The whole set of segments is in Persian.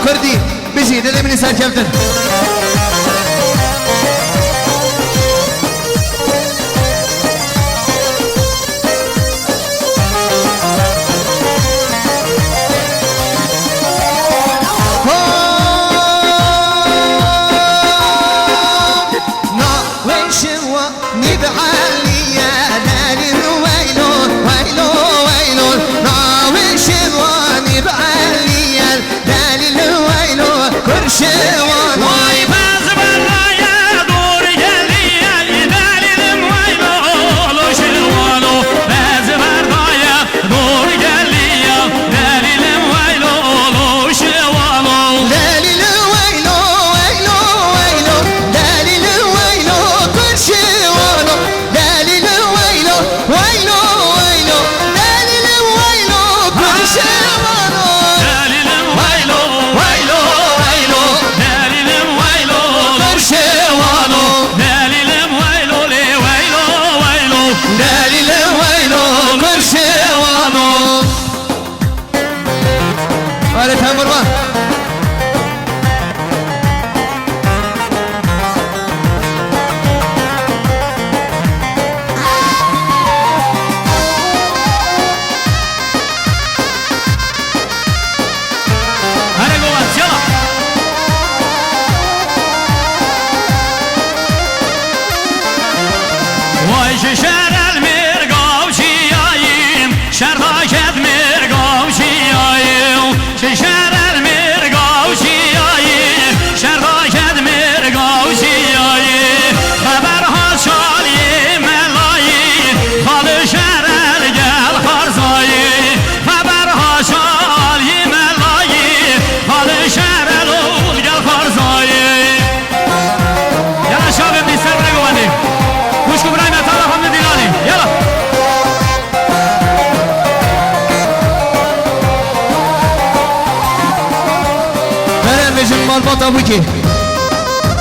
کردی بشی دل منی سرکفتن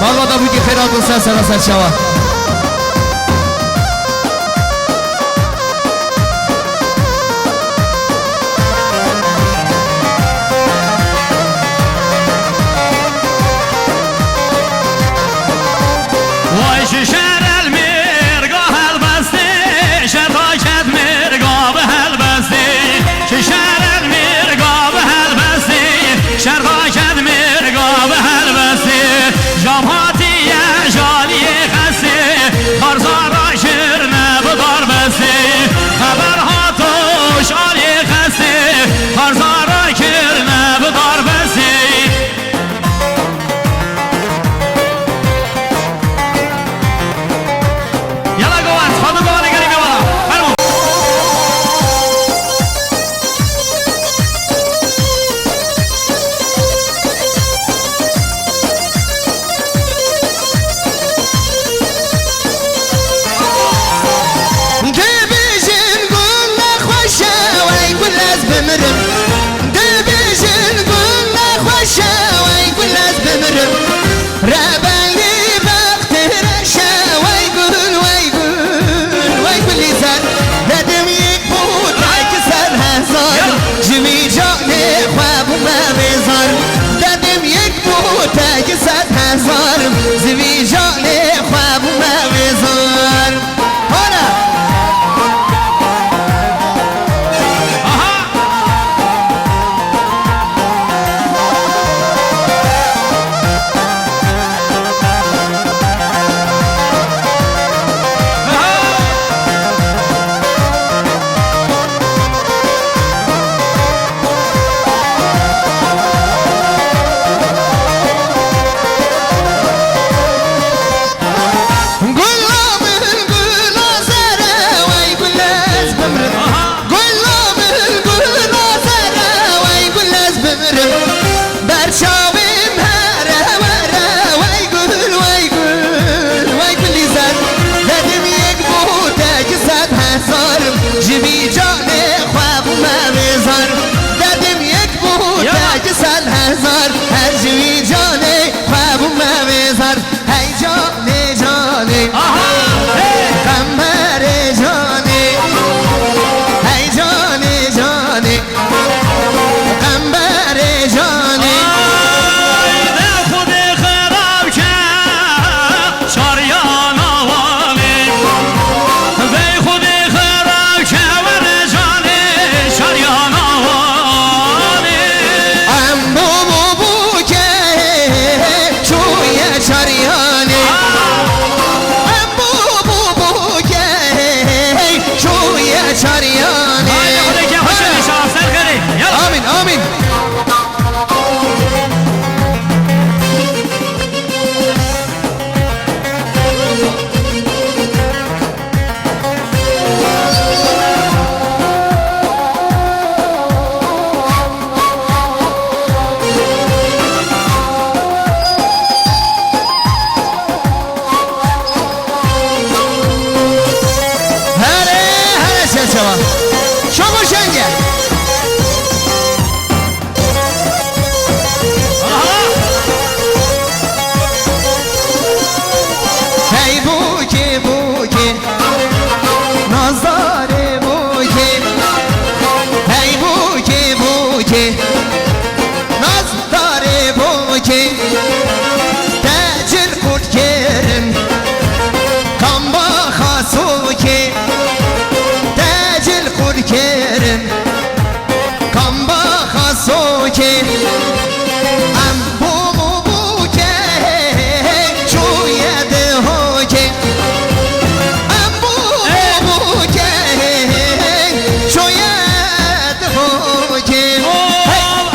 مالباتا بوکی خیرات و سر شوا جانم بر چاویم هره وره وای گل وای گل وای گلی زد دادم یک بوده که 100,000 جبی جان خواب مبزار دادم یک بوده که 100,000 هر جبی جان خواب مبزار هی جان جانه قمر جانه هی جان جانه قمر جانه به خود خراب کرد شاریان آوانه به خود خراب کرد جانه شاریان آوانه ام بو که چوی شریانه ام بو که چوی شریانه خدا که خوش نشان سر کنی یلا آمین آمین هره سلسوا شما شنگه هی بوکه بوکه نازدار بوکه هی بوکه بوکه نازدار بوکه تجر خود کرن کام با خاصو که تجر خود کرن کام با خاصو که ام بو که چوید هو که ام بو که چوید هو که هلا هلا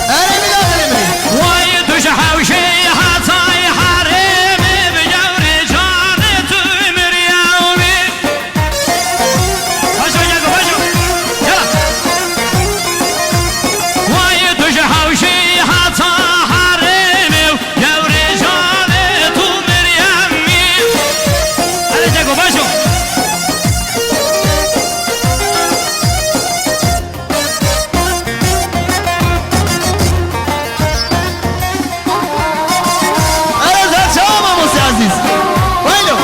اره میدارم اره زد شما موسی عزیز ویلو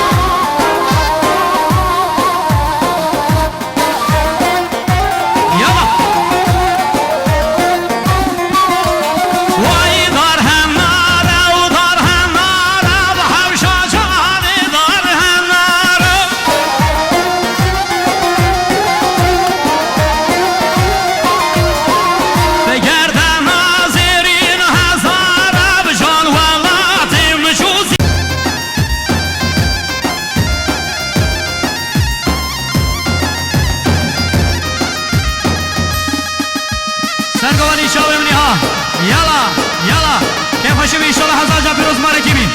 سرگوانی شاویم نیها یلا یلا که خوشی به ایشالا 1000 جا پیروز مارکی بین